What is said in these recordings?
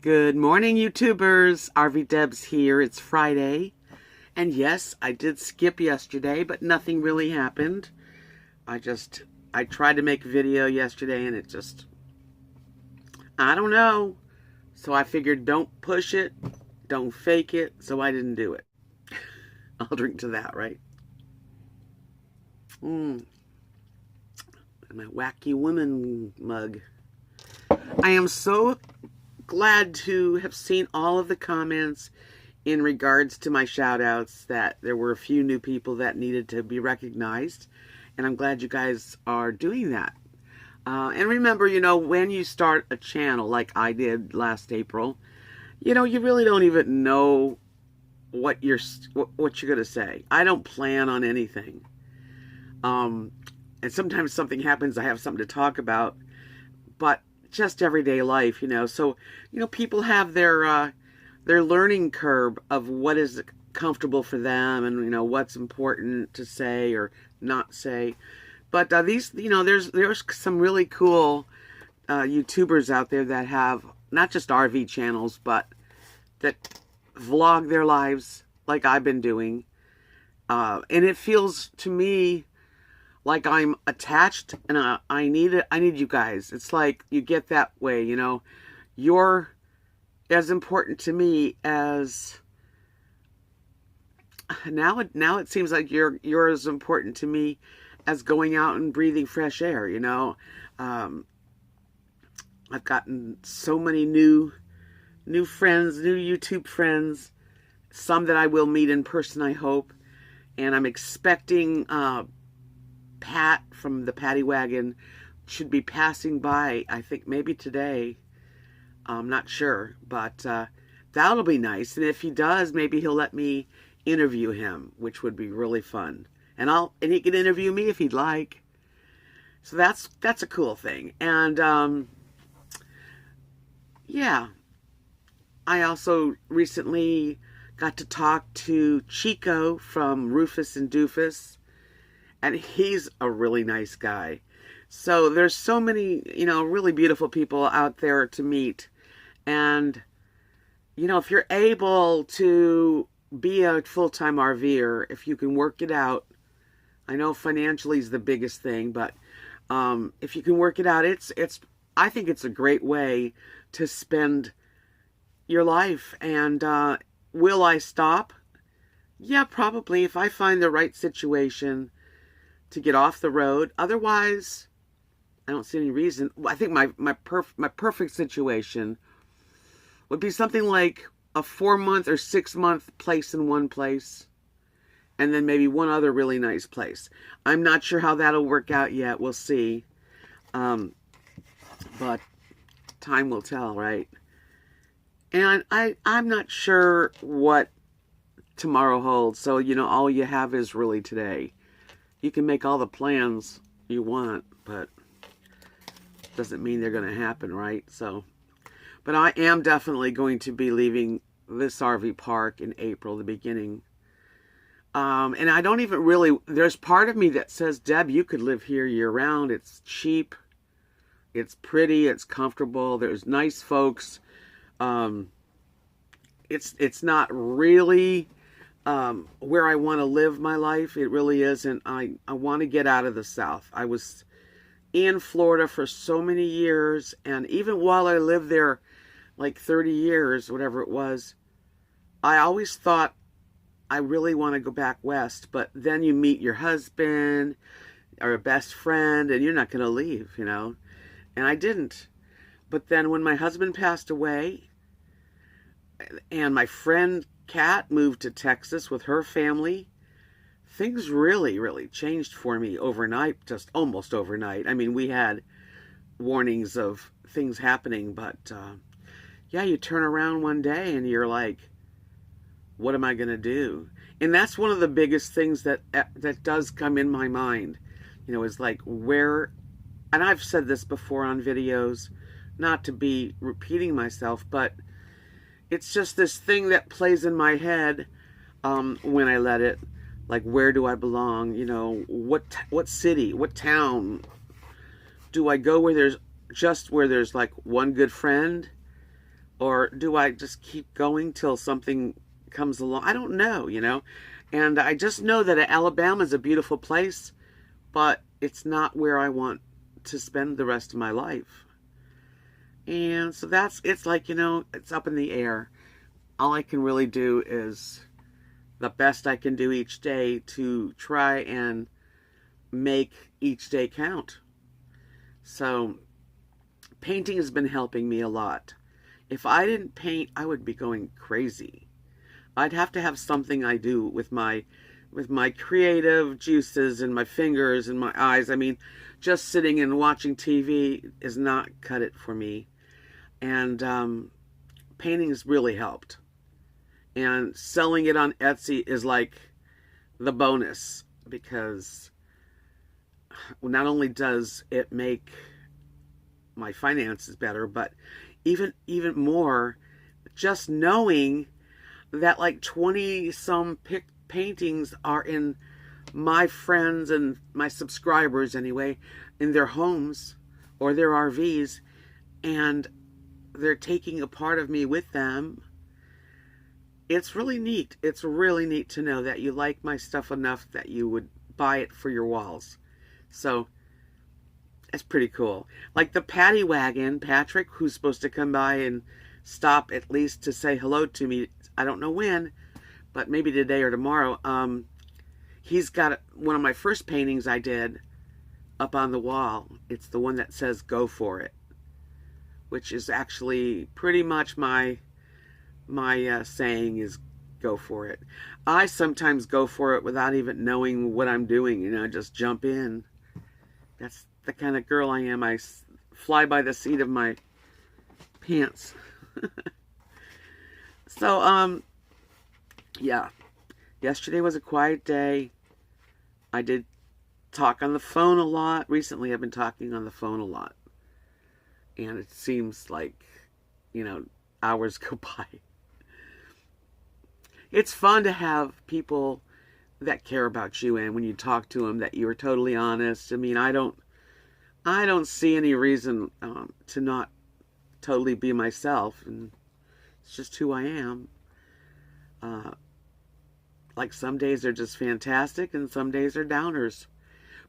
Good morning, YouTubers. RV Debs here. It's Friday. And yes, I did skip yesterday, but nothing really happened. I tried to make a video yesterday and I don't know. So I figured don't push it, don't fake it, so I didn't do it. I'll drink to that, right? My wacky woman mug. I am so glad to have seen all of the comments in regards to my shout outs, that there were a few new people that needed to be recognized, and I'm glad you guys are doing that. And remember, when you start a channel like I did last April, you really don't even know what you're gonna say. I don't plan on anything, and sometimes something happens, I have something to talk about, but just everyday life, So, people have their learning curve of what is comfortable for them, and what's important to say or not say. But there's some really cool YouTubers out there that have not just RV channels, but that vlog their lives like I've been doing, and it feels to me like I'm attached, and I need you guys. It's like you get that way, You're as important to me as now it seems like you're as important to me as going out and breathing fresh air, I've gotten so many new friends, new YouTube friends, some that I will meet in person, I hope. And I'm expecting Pat from the Paddy Wagon should be passing by, I think maybe today. I'm not sure, but that'll be nice. And if he does, maybe he'll let me interview him, which would be really fun. And he can interview me if he'd like. So that's a cool thing. And yeah, I also recently got to talk to Chico from Rufus and Doofus, and he's a really nice guy. So there's so many, really beautiful people out there to meet. And, if you're able to be a full-time RVer, if you can work it out, I know financially is the biggest thing, but if you can work it out, I think it's a great way to spend your life. And will I stop? Yeah, probably, if I find the right situation to get off the road. Otherwise, I don't see any reason. I think my perfect situation would be something like a 4-month or 6-month place in one place, and then maybe one other really nice place. I'm not sure how that'll work out yet. We'll see. But time will tell, right? And I'm not sure what tomorrow holds. So, all you have is really today. You can make all the plans you want, but doesn't mean they're going to happen, right? So, but I am definitely going to be leaving this RV park in April, the beginning. And I don't even really, there's part of me that says, Deb, you could live here year round. It's cheap. It's pretty. It's comfortable. There's nice folks. It's not really where I want to live my life. It really isn't. I want to get out of the South. I was in Florida for so many years, and even while I lived there like 30 years, whatever it was, I always thought I really want to go back west. But then you meet your husband or a best friend, and you're not going to leave, And I didn't. But then when my husband passed away, and my friend Kat moved to Texas with her family, things really, really changed for me overnight, just almost overnight. I mean, we had warnings of things happening, but yeah, you turn around one day and you're like, what am I going to do? And that's one of the biggest things that does come in my mind, is like where, and I've said this before on videos, not to be repeating myself, but it's just this thing that plays in my head when I let it. Like, where do I belong? What city, what town do I go where there's like one good friend? Or do I just keep going till something comes along? I don't know, you know. And I just know that Alabama is a beautiful place, but it's not where I want to spend the rest of my life. And so it's like, it's up in the air. All I can really do is the best I can do each day to try and make each day count. So painting has been helping me a lot. If I didn't paint, I would be going crazy. I'd have to have something I do with my creative juices and my fingers and my eyes. I mean, just sitting and watching TV is not cut it for me. And painting has really helped. And selling it on Etsy is like the bonus, because not only does it make my finances better, but even more, just knowing that like 20 some paintings are in my friends and my subscribers anyway, in their homes or their RVs, and they're taking a part of me with them. It's really neat. It's really neat to know that you like my stuff enough that you would buy it for your walls. So it's pretty cool. Like the paddy wagon, Patrick, who's supposed to come by and stop at least to say hello to me. I don't know when, but maybe today or tomorrow. He's got one of my first paintings I did up on the wall. It's the one that says "Go for it," which is actually pretty much my saying is "Go for it." I sometimes go for it without even knowing what I'm doing. Just jump in. That's the kind of girl I am. I fly by the seat of my pants. So, yeah. Yesterday was a quiet day. I did talk on the phone a lot. Recently, I've been talking on the phone a lot. And it seems like, hours go by. It's fun to have people that care about you, and when you talk to them, that you're totally honest. I mean, I don't see any reason to not totally be myself, and it's just who I am. Like some days are just fantastic, and some days are downers.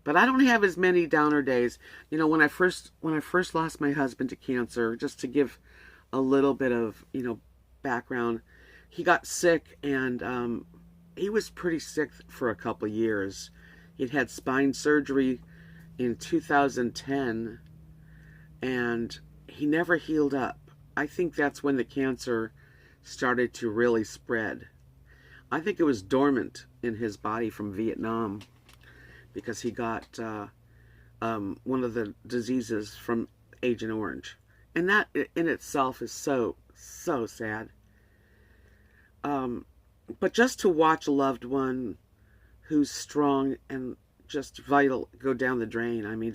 But I don't have as many downer days. When I first lost my husband to cancer, just to give a little bit of background, he got sick, and he was pretty sick for a couple years. He'd had spine surgery in 2010, and he never healed up. I think that's when the cancer started to really spread. I think it was dormant in his body from Vietnam, because he got one of the diseases from Agent Orange. And that in itself is so, so sad. But just to watch a loved one who's strong and just vital go down the drain, I mean,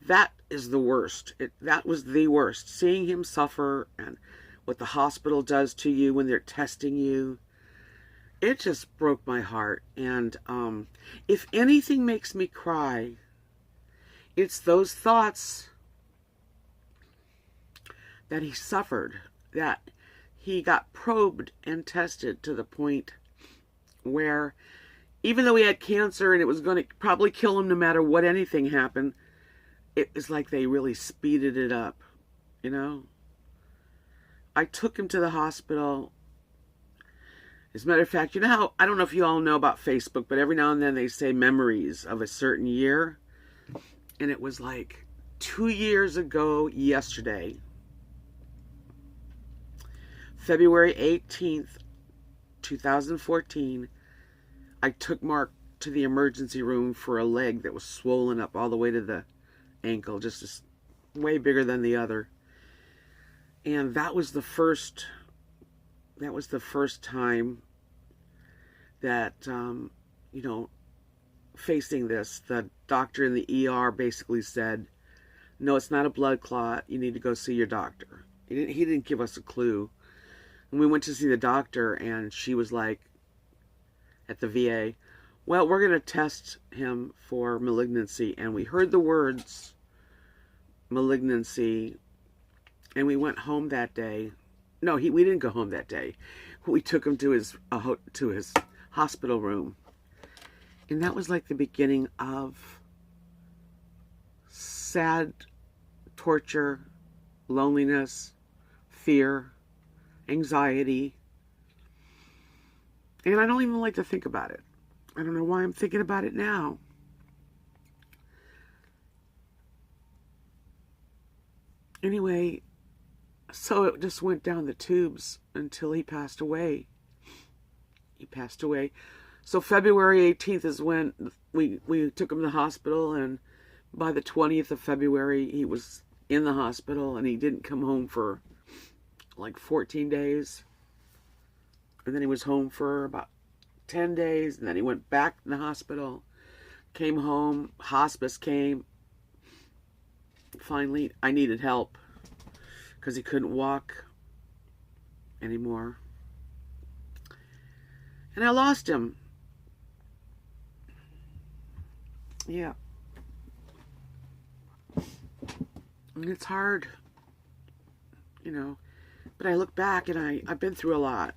that is the worst. That was the worst. Seeing him suffer, and what the hospital does to you when they're testing you, it just broke my heart. And if anything makes me cry, it's those thoughts that he suffered, that he got probed and tested to the point where, even though he had cancer and it was going to probably kill him no matter what anything happened, it was like they really speeded it up, I took him to the hospital. As a matter of fact, how, I don't know if you all know about Facebook, but every now and then they say memories of a certain year. And it was like 2 years ago yesterday, February 18th, 2014, I took Mark to the emergency room for a leg that was swollen up all the way to the ankle, just way bigger than the other. And that was the first time that, facing this, the doctor in the ER basically said, "No, it's not a blood clot. You need to go see your doctor." He didn't give us a clue. And we went to see the doctor, and she was like, at the VA, "Well, we're going to test him for malignancy." And we heard the words malignancy, and we went home that day. No, we didn't go home that day. We took him to his hospital room, and that was like the beginning of sad torture, loneliness, fear, anxiety, and I don't even like to think about it. I don't know why I'm thinking about it now. Anyway, so it just went down the tubes until he passed away. He passed away. So February 18th is when we took him to the hospital, and by the 20th of February, he was in the hospital, and he didn't come home for like 14 days. And then he was home for about 10 days, and then he went back to the hospital, came home, hospice came. Finally, I needed help because he couldn't walk anymore. And I lost him. Yeah. And it's hard, you know. But I look back and I've been through a lot.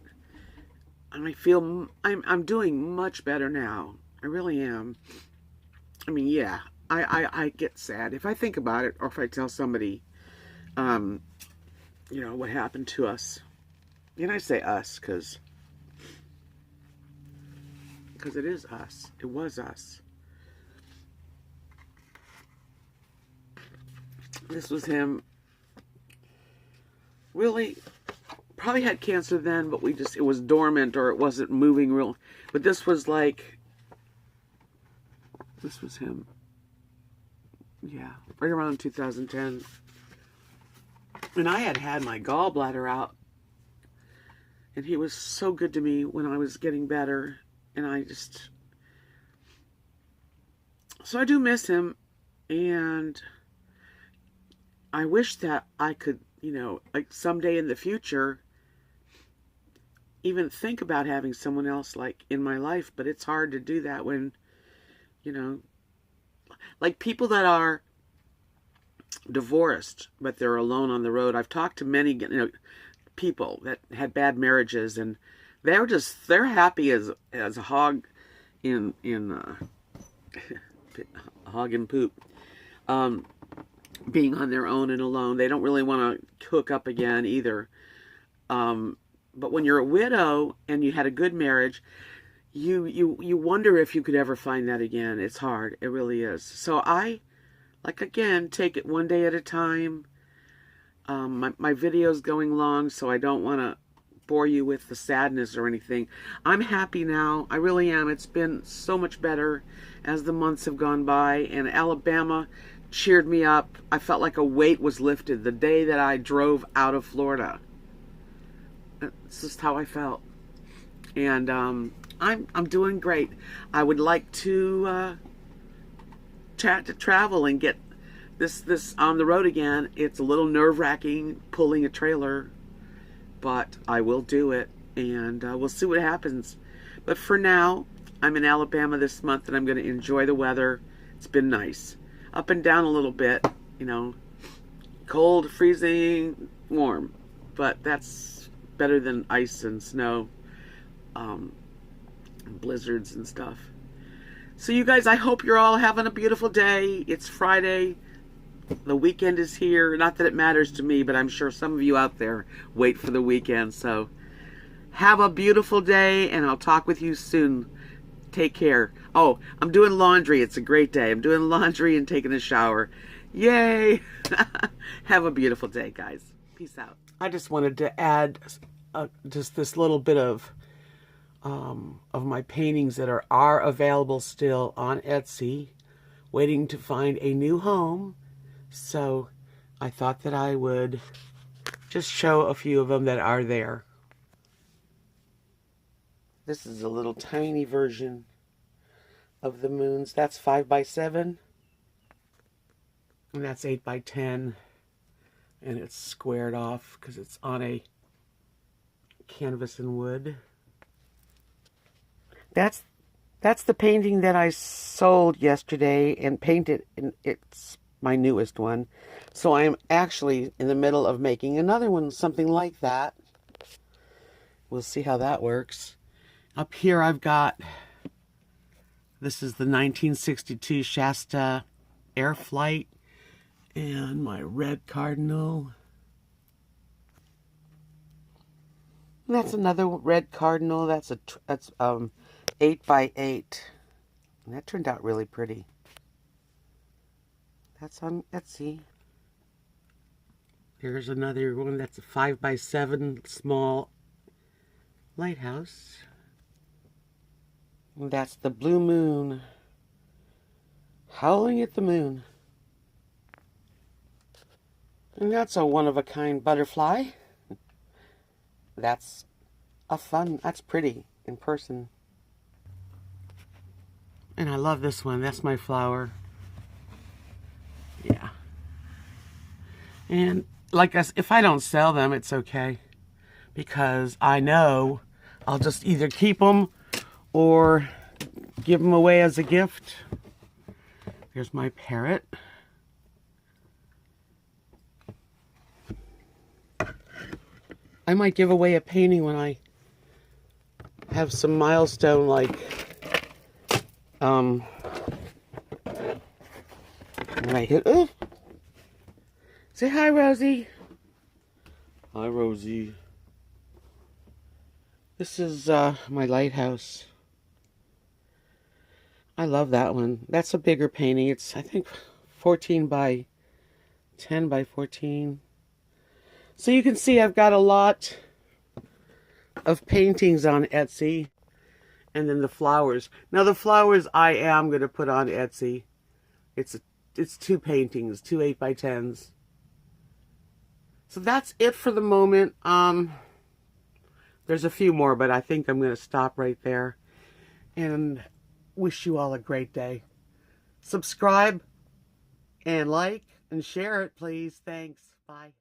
And I feel I'm doing much better now. I really am. I mean, yeah, I get sad if I think about it, or if I tell somebody, you know, what happened to us. And I say us because it is us. It was us. This was him. Really, probably had cancer then, but it was dormant, or it wasn't moving real. But this was him. Yeah, right around 2010. And I had my gallbladder out. And he was so good to me when I was getting better. And so I do miss him. And I wish that I could, you know, like someday in the future, even think about having someone else like in my life. But it's hard to do that when, you know, like people that are divorced, but they're alone on the road. I've talked to many, you know, people that had bad marriages, and they're happy as a hog in hog and poop, being on their own and alone. They don't really want to hook up again either. But when you're a widow and you had a good marriage, you wonder if you could ever find that again. It's hard. It really is. So I, like, again, take it one day at a time. My video's going long, so I don't want to bore you with the sadness or anything. I'm happy now. I really am. It's been so much better as the months have gone by, and Alabama cheered me up. I felt like a weight was lifted the day that I drove out of Florida. It's just how I felt. And I'm doing great. I would like to travel and get this on the road again. It's a little nerve-wracking pulling a trailer, but I will do it, and we'll see what happens. But for now, I'm in Alabama this month, and I'm going to enjoy the weather. It's been nice. Up and down a little bit, you know. Cold, freezing, warm. But that's better than ice and snow, blizzards and stuff. So you guys, I hope you're all having a beautiful day. It's Friday. The weekend is here. Not that it matters to me, but I'm sure some of you out there wait for the weekend. So have a beautiful day, and I'll talk with you soon. Take care. Oh, I'm doing laundry. It's a great day. I'm doing laundry and taking a shower. Yay! Have a beautiful day, guys. Peace out. I just wanted to add just this little bit of my paintings that are available still on Etsy, waiting to find a new home. So I thought that I would just show a few of them that are there. This is a little tiny version of the moons. That's 5x7. And that's 8x10. And it's squared off because it's on a canvas and wood. That's the painting that I sold yesterday and painted. And it's my newest one. So I'm actually in the middle of making another one, something like that. We'll see how that works. Up here I've got, this is the 1962 Shasta Air Flight and my red cardinal. And that's another red cardinal. That's 8x8. And that turned out really pretty. That's on Etsy. There's another one that's a 5x7 small lighthouse. And that's the Blue Moon. Howling at the Moon. And that's a one-of-a-kind butterfly. That's that's pretty in person. And I love this one. That's my flower. Yeah. And like if I don't sell them, it's okay. Because I know I'll just either keep them or give them away as a gift. Here's my parrot. I might give away a painting when I have some milestone, like when I hit. Oh, say hi, Rosie. Hi, Rosie. This is my lighthouse. I love that one. That's a bigger painting. It's, I think, 14 by 10 by 14. So you can see I've got a lot of paintings on Etsy. And then the flowers. Now the flowers I am going to put on Etsy. It's 2 paintings, 2 8x10s. So that's it for the moment. There's a few more, but I think I'm going to stop right there. And wish you all a great day. Subscribe and like and share it, please. Thanks. Bye.